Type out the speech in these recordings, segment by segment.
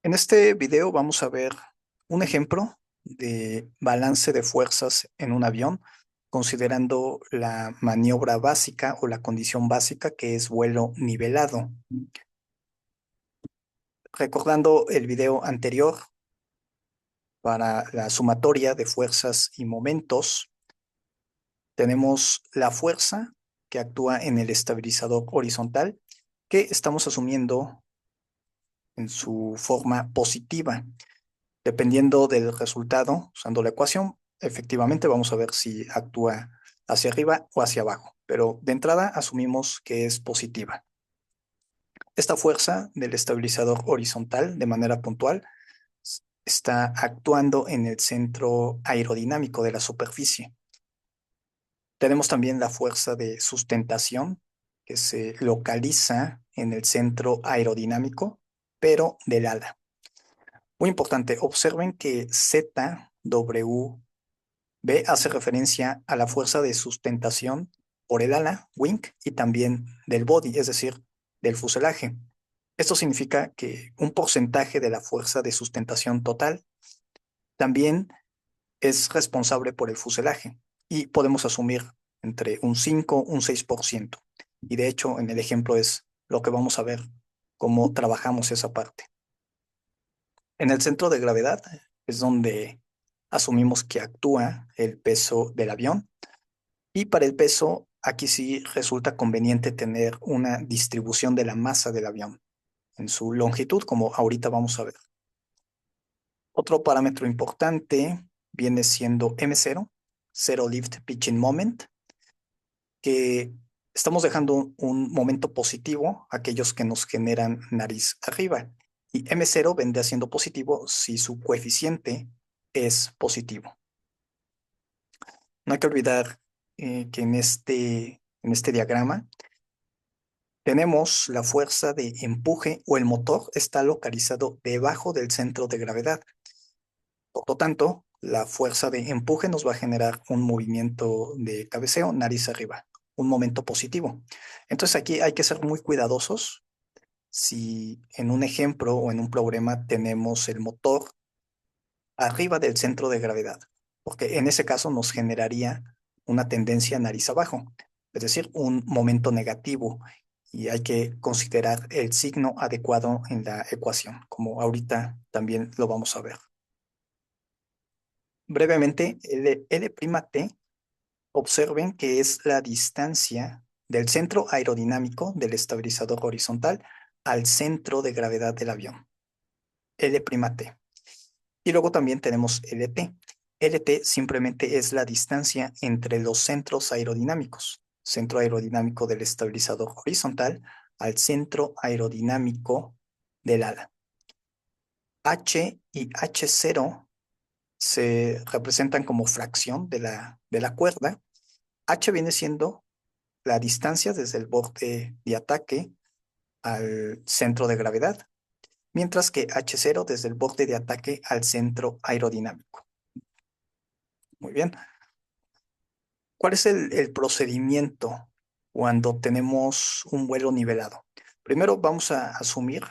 En este video vamos a ver un ejemplo de balance de fuerzas en un avión, considerando la maniobra básica o la condición básica que es vuelo nivelado. Recordando el video anterior para la sumatoria de fuerzas y momentos, tenemos la fuerza que actúa en el estabilizador horizontal, que estamos asumiendo en su forma positiva. Dependiendo del resultado, usando la ecuación, efectivamente vamos a ver si actúa hacia arriba o hacia abajo, pero de entrada asumimos que es positiva. Esta fuerza del estabilizador horizontal de manera puntual está actuando en el centro aerodinámico de la superficie. Tenemos también la fuerza de sustentación que se localiza en el centro aerodinámico, pero del ala. Muy importante, observen que ZW B hace referencia a la fuerza de sustentación por el ala, wing, y también del body, es decir, del fuselaje. Esto significa que un porcentaje de la fuerza de sustentación total también es responsable por el fuselaje y podemos asumir entre un 5 un 6%. Y de hecho, en el ejemplo es lo que vamos a ver, cómo trabajamos esa parte. En el centro de gravedad es donde asumimos que actúa el peso del avión. Y para el peso, aquí sí resulta conveniente tener una distribución de la masa del avión en su longitud, como ahorita vamos a ver. Otro parámetro importante viene siendo M0, Zero Lift Pitching Moment, que estamos dejando un momento positivo a aquellos que nos generan nariz arriba. Y M0 vendría siendo positivo si su coeficiente es positivo. No hay que olvidar que en este diagrama tenemos la fuerza de empuje o el motor está localizado debajo del centro de gravedad. Por lo tanto, la fuerza de empuje nos va a generar un movimiento de cabeceo, nariz arriba, un momento positivo. Entonces aquí hay que ser muy cuidadosos si en un ejemplo o en un problema tenemos el motor arriba del centro de gravedad, porque en ese caso nos generaría una tendencia nariz abajo, es decir, un momento negativo, y hay que considerar el signo adecuado en la ecuación, como ahorita también lo vamos a ver. Brevemente, L'T, observen que es la distancia del centro aerodinámico del estabilizador horizontal al centro de gravedad del avión, L'T. Y luego también tenemos LT. LT simplemente es la distancia entre los centros aerodinámicos. Centro aerodinámico del estabilizador horizontal al centro aerodinámico del ala. H y H0 se representan como fracción de la cuerda. H viene siendo la distancia desde el borde de ataque al centro de gravedad, mientras que H0 desde el borde de ataque al centro aerodinámico. Muy bien. ¿Cuál es el procedimiento cuando tenemos un vuelo nivelado? Primero vamos a asumir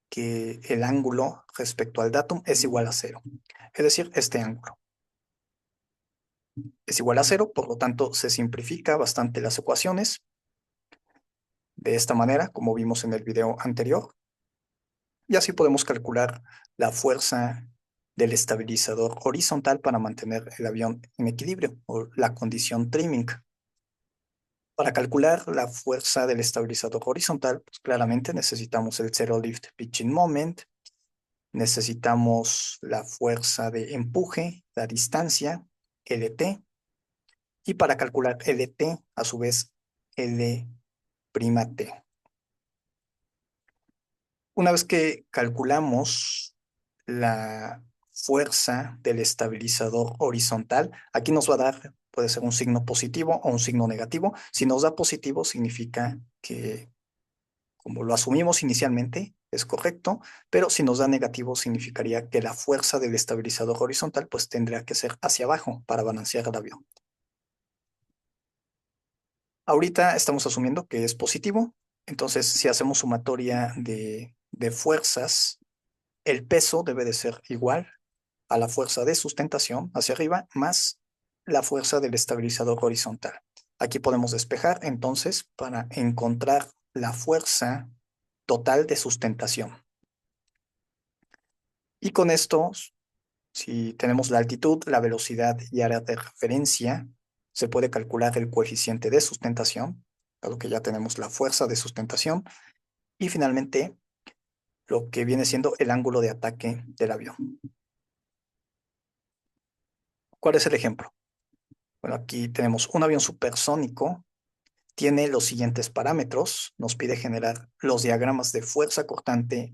que el ángulo respecto al datum es igual a cero. Es decir, este ángulo es igual a cero, por lo tanto se simplifica bastante las ecuaciones de esta manera, como vimos en el video anterior. Y así podemos calcular la fuerza del estabilizador horizontal para mantener el avión en equilibrio o la condición trimming. Para calcular la fuerza del estabilizador horizontal, pues claramente necesitamos el Zero Lift Pitching Moment, necesitamos la fuerza de empuje, la distancia, LT, y para calcular LT, a su vez, L'T. Una vez que calculamos la fuerza del estabilizador horizontal, aquí nos va a dar, puede ser un signo positivo o un signo negativo. Si nos da positivo, significa que, como lo asumimos inicialmente, es correcto, pero si nos da negativo, significaría que la fuerza del estabilizador horizontal pues tendría que ser hacia abajo para balancear el avión. Ahorita estamos asumiendo que es positivo, entonces si hacemos sumatoria de fuerzas, el peso debe de ser igual a la fuerza de sustentación hacia arriba más la fuerza del estabilizador horizontal. Aquí podemos despejar entonces para encontrar la fuerza total de sustentación. Y con esto, si tenemos la altitud, la velocidad y área de referencia, se puede calcular el coeficiente de sustentación, dado que ya tenemos la fuerza de sustentación, y finalmente lo que viene siendo el ángulo de ataque del avión. ¿Cuál es el ejemplo? Bueno, aquí tenemos un avión supersónico, tiene los siguientes parámetros, nos pide generar los diagramas de fuerza cortante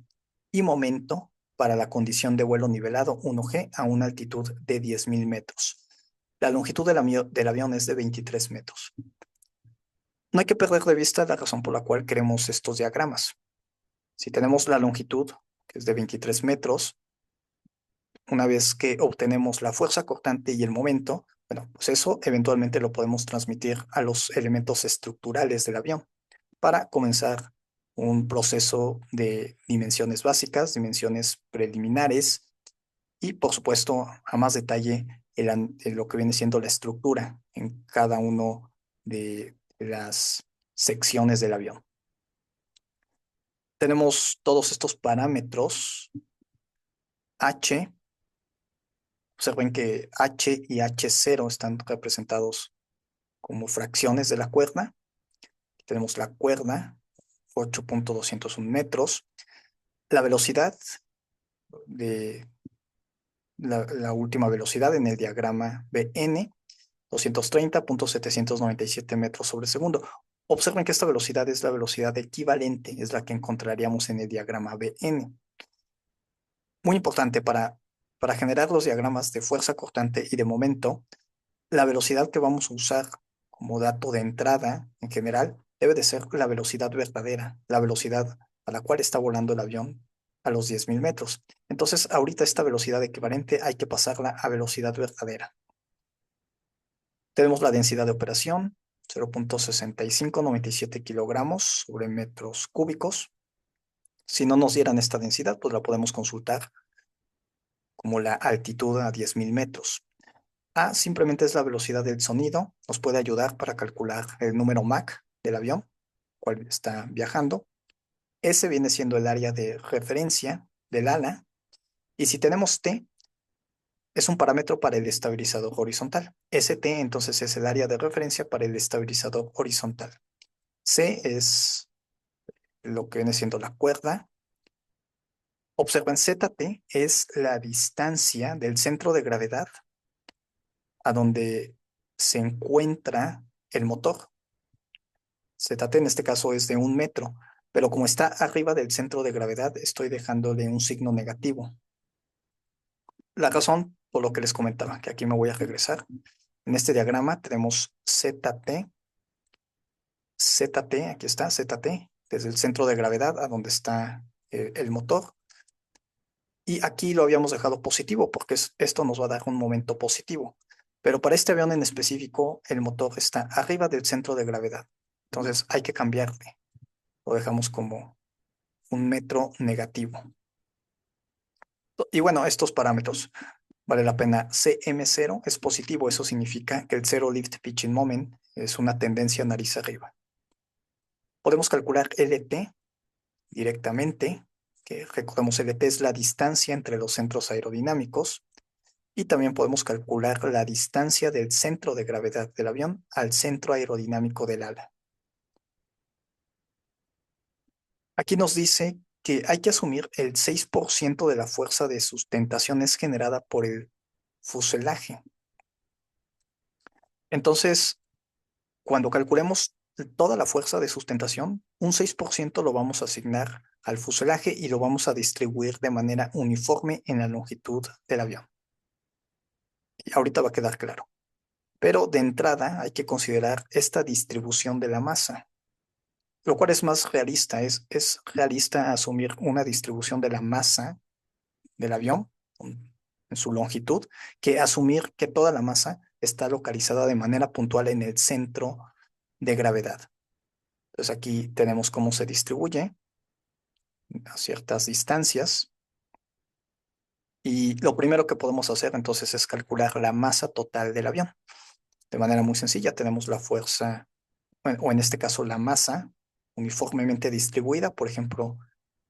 y momento para la condición de vuelo nivelado 1G a una altitud de 10.000 metros. La longitud del avión es de 23 metros. No hay que perder de vista la razón por la cual queremos estos diagramas. Si tenemos la longitud, que es de 23 metros, una vez que obtenemos la fuerza cortante y el momento, bueno, pues eso eventualmente lo podemos transmitir a los elementos estructurales del avión para comenzar un proceso de dimensiones básicas, dimensiones preliminares y, por supuesto, a más detalle lo que viene siendo la estructura en cada uno de las secciones del avión. Tenemos todos estos parámetros. H, observen que H y H0 están representados como fracciones de la cuerda. Tenemos la cuerda, 8.201 metros. La velocidad de la última velocidad en el diagrama BN, 230.797 metros sobre segundo. Observen que esta velocidad es la velocidad equivalente, es la que encontraríamos en el diagrama BN. Muy importante para generar los diagramas de fuerza cortante y de momento, la velocidad que vamos a usar como dato de entrada en general debe de ser la velocidad verdadera, la velocidad a la cual está volando el avión a los 10.000 metros. Entonces, ahorita esta velocidad equivalente hay que pasarla a velocidad verdadera. Tenemos la densidad de operación, 0.6597 kilogramos sobre metros cúbicos. Si no nos dieran esta densidad, pues la podemos consultar como la altitud a 10.000 metros. A simplemente es la velocidad del sonido, nos puede ayudar para calcular el número Mach del avión, cual está viajando. S viene siendo el área de referencia del ala. Y si tenemos T, es un parámetro para el estabilizador horizontal. ST entonces es el área de referencia para el estabilizador horizontal. C es lo que viene siendo la cuerda. Observen, ZT es la distancia del centro de gravedad a donde se encuentra el motor. ZT en este caso es de 1 metro, pero como está arriba del centro de gravedad, estoy dejándole un signo negativo. La razón por lo que les comentaba, que aquí me voy a regresar. En este diagrama tenemos ZT, aquí está, ZT, desde el centro de gravedad a donde está el motor. Y aquí lo habíamos dejado positivo porque esto nos va a dar un momento positivo. Pero para este avión en específico, el motor está arriba del centro de gravedad. Entonces hay que cambiarle. Lo dejamos como 1 metro negativo. Y bueno, estos parámetros, vale la pena. CM0 es positivo, eso significa que el Zero Lift Pitching Moment es una tendencia nariz arriba. Podemos calcular LT directamente, que recordemos LT es la distancia entre los centros aerodinámicos, y también podemos calcular la distancia del centro de gravedad del avión al centro aerodinámico del ala. Aquí nos dice que hay que asumir el 6% de la fuerza de sustentación es generada por el fuselaje. Entonces, cuando calculemos toda la fuerza de sustentación, un 6% lo vamos a asignar al fuselaje y lo vamos a distribuir de manera uniforme en la longitud del avión. Y ahorita va a quedar claro. Pero de entrada hay que considerar esta distribución de la masa, lo cual es más realista. Es realista asumir una distribución de la masa del avión en su longitud que asumir que toda la masa está localizada de manera puntual en el centro de gravedad. Entonces aquí tenemos cómo se distribuye a ciertas distancias. Y lo primero que podemos hacer entonces es calcular la masa total del avión. De manera muy sencilla, tenemos la fuerza, o en este caso la masa, uniformemente distribuida, por ejemplo,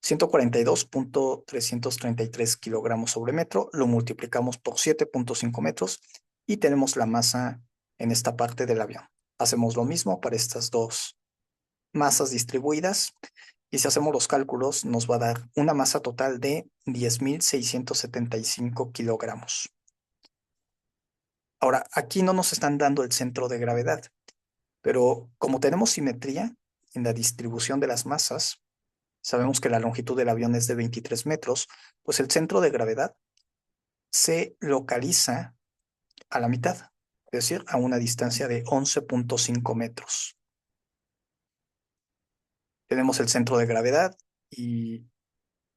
142.333 kilogramos sobre metro, lo multiplicamos por 7.5 metros y tenemos la masa en esta parte del avión. Hacemos lo mismo para estas dos masas distribuidas y si hacemos los cálculos nos va a dar una masa total de 10.675 kilogramos. Ahora, aquí no nos están dando el centro de gravedad, pero como tenemos simetría en la distribución de las masas, sabemos que la longitud del avión es de 23 metros, pues el centro de gravedad se localiza a la mitad, es decir, a una distancia de 11.5 metros. Tenemos el centro de gravedad y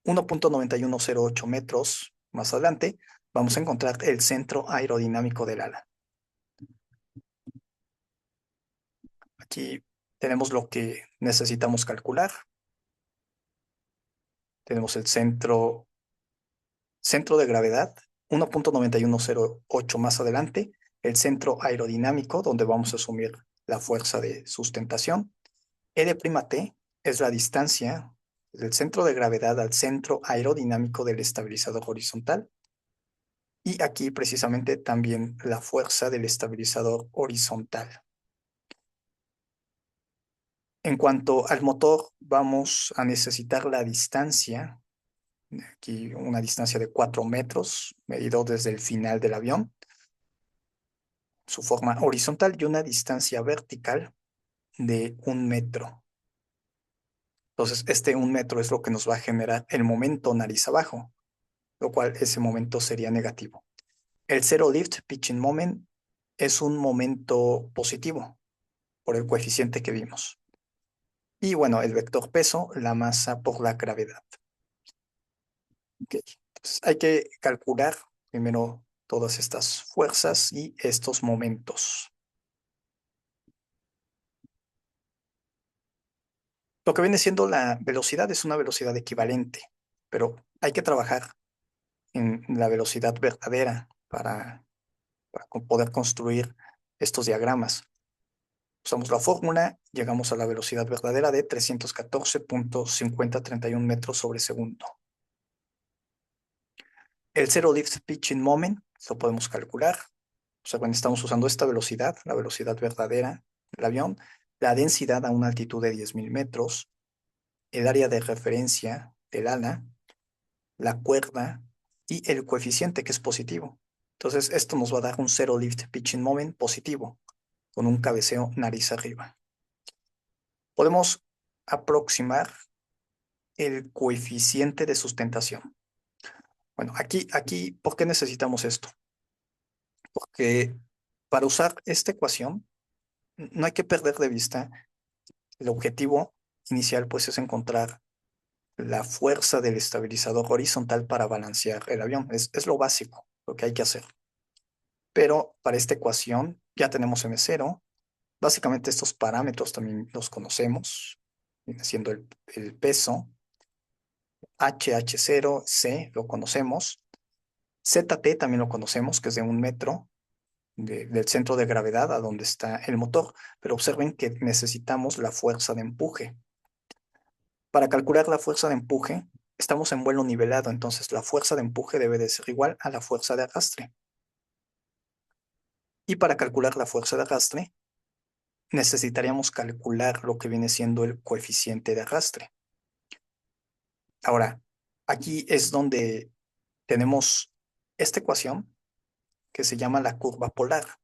1.9108 metros más adelante vamos a encontrar el centro aerodinámico del ala. Aquí tenemos lo que necesitamos calcular. Tenemos el centro de gravedad, 1.9108 más adelante, el centro aerodinámico, donde vamos a asumir la fuerza de sustentación. L'T es la distancia del centro de gravedad al centro aerodinámico del estabilizador horizontal. Y aquí precisamente también la fuerza del estabilizador horizontal. En cuanto al motor, vamos a necesitar la distancia, aquí una distancia de 4 metros, medido desde el final del avión, su forma horizontal y una distancia vertical de 1 metro. Entonces, este 1 metro es lo que nos va a generar el momento nariz abajo, lo cual ese momento sería negativo. El zero lift pitching moment es un momento positivo por el coeficiente que vimos. Y bueno, el vector peso, la masa por la gravedad. Okay. Entonces, hay que calcular primero todas estas fuerzas y estos momentos. Lo que viene siendo la velocidad es una velocidad equivalente, pero hay que trabajar en la velocidad verdadera para poder construir estos diagramas. Usamos la fórmula, llegamos a la velocidad verdadera de 314.5031 metros sobre segundo. El zero lift pitching moment lo podemos calcular. O sea, cuando estamos usando esta velocidad, la velocidad verdadera del avión, la densidad a una altitud de 10.000 metros, el área de referencia del ala, la cuerda y el coeficiente que es positivo. Entonces, esto nos va a dar un zero lift pitching moment positivo, con un cabeceo nariz arriba. Podemos aproximar el coeficiente de sustentación. Bueno, aquí, ¿por qué necesitamos esto? Porque para usar esta ecuación, no hay que perder de vista el objetivo inicial, pues es encontrar la fuerza del estabilizador horizontal para balancear el avión. Es lo básico, lo que hay que hacer. Pero para esta ecuación ya tenemos M0. Básicamente estos parámetros también los conocemos, siendo el peso, HH0, C, lo conocemos. ZT también lo conocemos, que es de 1 metro del centro de gravedad a donde está el motor. Pero observen que necesitamos la fuerza de empuje. Para calcular la fuerza de empuje, estamos en vuelo nivelado, entonces la fuerza de empuje debe de ser igual a la fuerza de arrastre. Y para calcular la fuerza de arrastre, necesitaríamos calcular lo que viene siendo el coeficiente de arrastre. Ahora, aquí es donde tenemos esta ecuación que se llama la curva polar.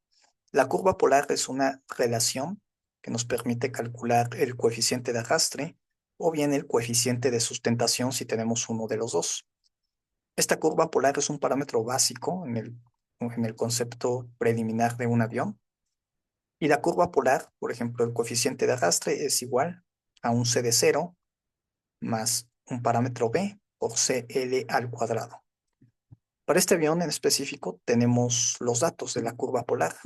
La curva polar es una relación que nos permite calcular el coeficiente de arrastre o bien el coeficiente de sustentación si tenemos uno de los dos. Esta curva polar es un parámetro básico en el concepto preliminar de un avión. Y la curva polar, por ejemplo, el coeficiente de arrastre es igual a un C de 0 más un parámetro B por CL al cuadrado. Para este avión en específico tenemos los datos de la curva polar,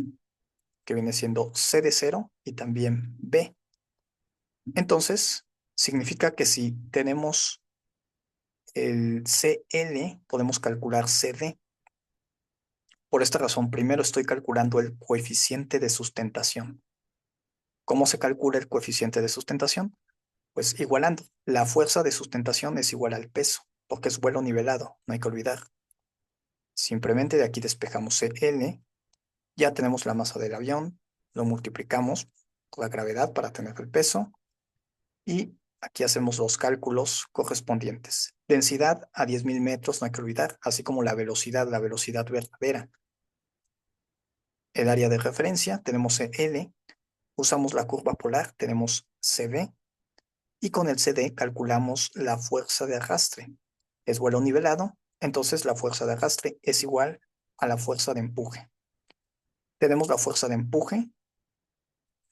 que viene siendo C de 0 y también B. Entonces, significa que si tenemos el CL, podemos calcular CD. Por esta razón, primero estoy calculando el coeficiente de sustentación. ¿Cómo se calcula el coeficiente de sustentación? Pues igualando. La fuerza de sustentación es igual al peso, porque es vuelo nivelado, no hay que olvidar. Simplemente de aquí despejamos CL, ya tenemos la masa del avión, lo multiplicamos por la gravedad para tener el peso y aquí hacemos los cálculos correspondientes. Densidad a 10.000 metros, no hay que olvidar, así como la velocidad verdadera. El área de referencia, tenemos CL, usamos la curva polar, tenemos CD, y con el CD calculamos la fuerza de arrastre. Es vuelo nivelado, entonces la fuerza de arrastre es igual a la fuerza de empuje. Tenemos la fuerza de empuje,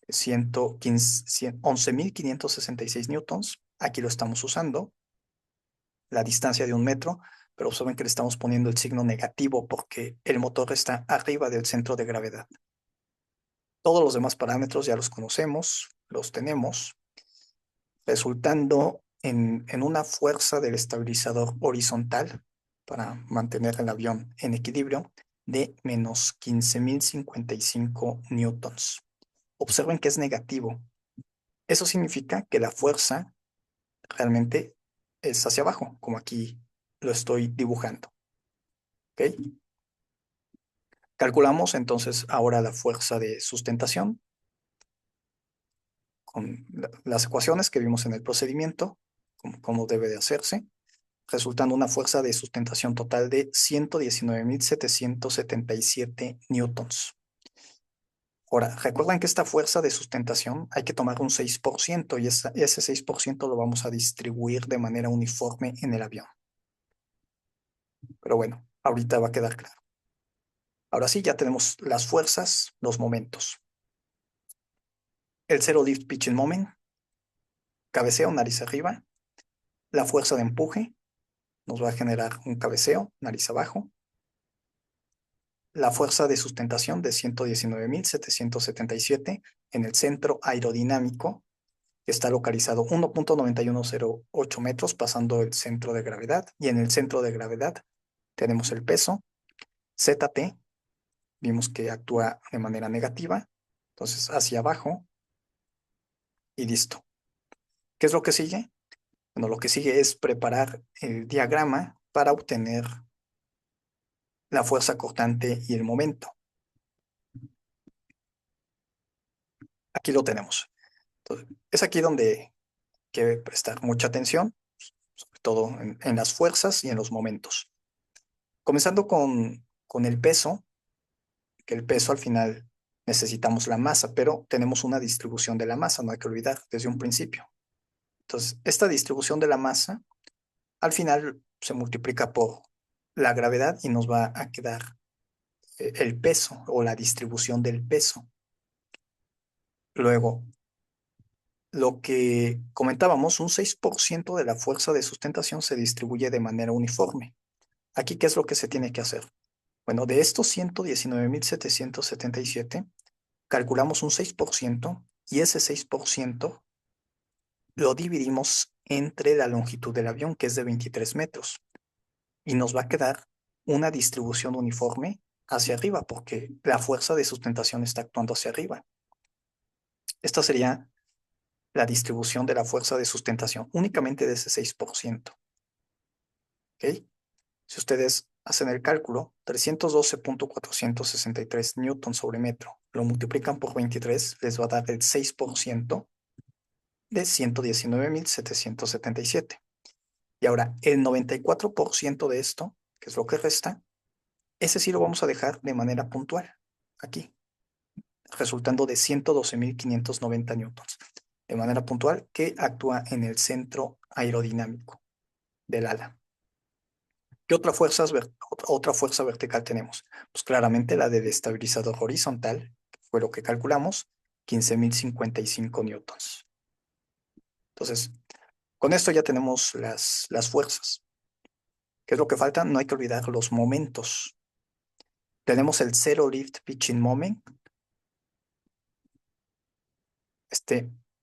11.566 newtons. Aquí lo estamos usando, la distancia de 1 metro, pero observen que le estamos poniendo el signo negativo porque el motor está arriba del centro de gravedad. Todos los demás parámetros ya los conocemos, los tenemos, resultando en una fuerza del estabilizador horizontal para mantener el avión en equilibrio de menos 15.055 newtons. Observen que es negativo. Eso significa que la fuerza realmente es hacia abajo, como aquí lo estoy dibujando. ¿Ok? Calculamos entonces ahora la fuerza de sustentación con las ecuaciones que vimos en el procedimiento, como debe de hacerse, resultando una fuerza de sustentación total de 119.777 newtons. Ahora, recuerden que esta fuerza de sustentación hay que tomar un 6% y ese 6% lo vamos a distribuir de manera uniforme en el avión. Pero bueno, ahorita va a quedar claro. Ahora sí, ya tenemos las fuerzas, los momentos. El zero lift pitching moment, cabeceo, nariz arriba. La fuerza de empuje nos va a generar un cabeceo, nariz abajo. La fuerza de sustentación de 119.777 en el centro aerodinámico, que está localizado 1.9108 metros, pasando el centro de gravedad. Y en el centro de gravedad tenemos el peso, ZT, vimos que actúa de manera negativa, entonces hacia abajo y listo. ¿Qué es lo que sigue? Bueno, lo que sigue es preparar el diagrama para obtener la fuerza cortante y el momento. Aquí lo tenemos. Entonces, es aquí donde hay que prestar mucha atención, sobre todo en las fuerzas y en los momentos. Comenzando con el peso, que el peso al final necesitamos la masa, pero tenemos una distribución de la masa, no hay que olvidar, desde un principio. Entonces, esta distribución de la masa al final se multiplica por la gravedad y nos va a quedar el peso o la distribución del peso. Luego, lo que comentábamos, un 6% de la fuerza de sustentación se distribuye de manera uniforme. Aquí, ¿qué es lo que se tiene que hacer? Bueno, de estos 119.777, calculamos un 6% y ese 6% lo dividimos entre la longitud del avión, que es de 23 metros, y nos va a quedar una distribución uniforme hacia arriba, porque la fuerza de sustentación está actuando hacia arriba. Esta sería la distribución de la fuerza de sustentación, únicamente de ese 6%. ¿Ok? Si ustedes hacen el cálculo, 312.463 newtons sobre metro, lo multiplican por 23, les va a dar el 6% de 119.777. Y ahora, el 94% de esto, que es lo que resta, ese sí lo vamos a dejar de manera puntual, aquí, resultando de 112.590 newtons, de manera puntual que actúa en el centro aerodinámico del ala. ¿Qué otra fuerza vertical tenemos? Pues claramente la del estabilizador horizontal, que fue lo que calculamos, 15.055 newtons. Entonces, con esto ya tenemos las fuerzas. ¿Qué es lo que falta? No hay que olvidar los momentos. Tenemos el zero lift pitching moment,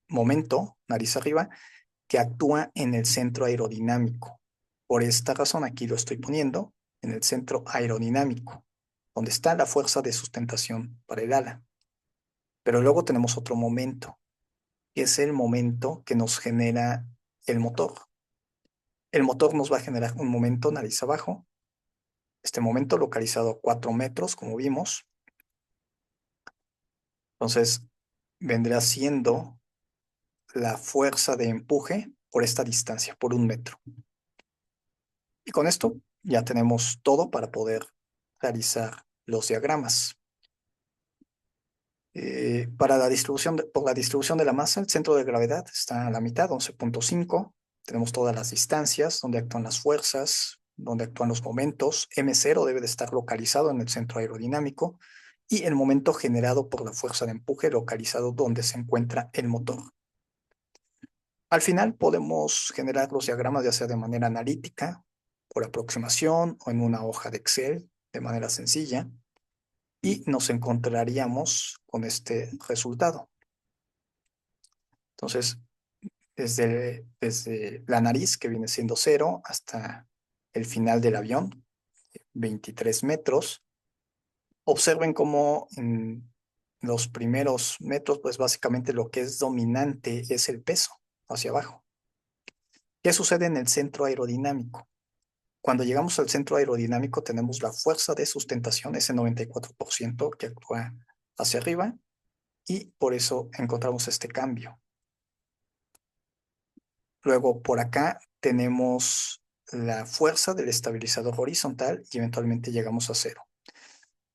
momento, nariz arriba, que actúa en el centro aerodinámico. Por esta razón aquí lo estoy poniendo en el centro aerodinámico, donde está la fuerza de sustentación para el ala. Pero luego tenemos otro momento, que es el momento que nos genera el motor. El motor nos va a generar un momento nariz abajo, este momento localizado a 4 metros, como vimos. Entonces, vendrá siendo la fuerza de empuje por esta distancia, por 1 metro. Y con esto ya tenemos todo para poder realizar los diagramas. Para la distribución por la distribución de la masa, el centro de gravedad está a la mitad, 11.5. Tenemos todas las distancias, donde actúan las fuerzas, donde actúan los momentos. M0 debe de estar localizado en el centro aerodinámico y el momento generado por la fuerza de empuje localizado donde se encuentra el motor. Al final podemos generar los diagramas ya sea de manera analítica, por aproximación o en una hoja de Excel de manera sencilla y nos encontraríamos con este resultado. Entonces, desde la nariz, que viene siendo 0, hasta el final del avión, 23 metros. Observen cómo en los primeros metros, pues básicamente lo que es dominante es el peso hacia abajo. ¿Qué sucede en el centro aerodinámico? Cuando llegamos al centro aerodinámico tenemos la fuerza de sustentación, ese 94% que actúa hacia arriba, y por eso encontramos este cambio. Luego por acá tenemos la fuerza del estabilizador horizontal y eventualmente llegamos a 0.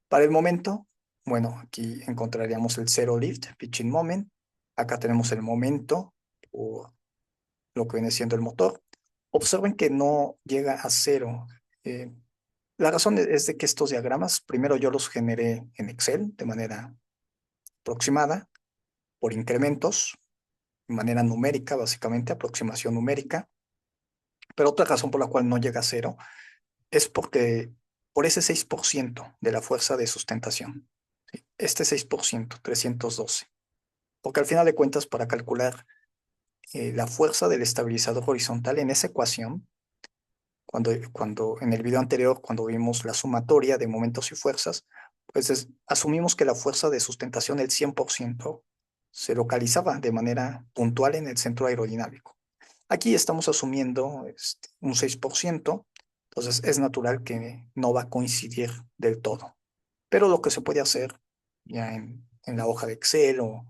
Para el momento, bueno, aquí encontraríamos el zero lift, pitching moment. Acá tenemos el momento o lo que viene siendo el motor. Observen que no llega a 0. La razón es de que estos diagramas, primero yo los generé en Excel de manera aproximada, por incrementos, de manera numérica, básicamente, aproximación numérica. Pero otra razón por la cual no llega a 0 es porque por ese 6% de la fuerza de sustentación, ¿sí? Este 6%, 312. Porque al final de cuentas, para calcular la fuerza del estabilizador horizontal en esa ecuación, cuando en el video anterior, cuando vimos la sumatoria de momentos y fuerzas, pues asumimos que la fuerza de sustentación, el 100%, se localizaba de manera puntual en el centro aerodinámico. Aquí estamos asumiendo un 6%, entonces es natural que no va a coincidir del todo. Pero lo que se puede hacer ya en la hoja de Excel o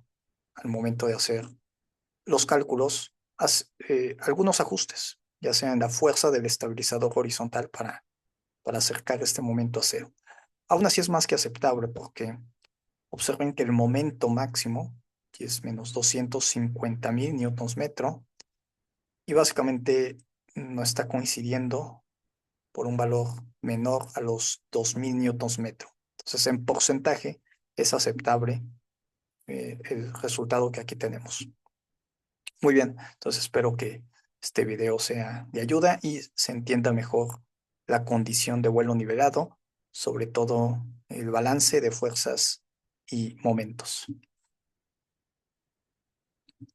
al momento de hacer los cálculos, algunos ajustes, ya sea en la fuerza del estabilizador horizontal para acercar este momento a 0. Aún así es más que aceptable porque observen que el momento máximo que es menos 250.000 newtons metro y básicamente no está coincidiendo por un valor menor a los 2.000 newtons metro. Entonces, en porcentaje es aceptable el resultado que aquí tenemos. Muy bien, entonces espero que este video sea de ayuda y se entienda mejor la condición de vuelo nivelado, sobre todo el balance de fuerzas y momentos.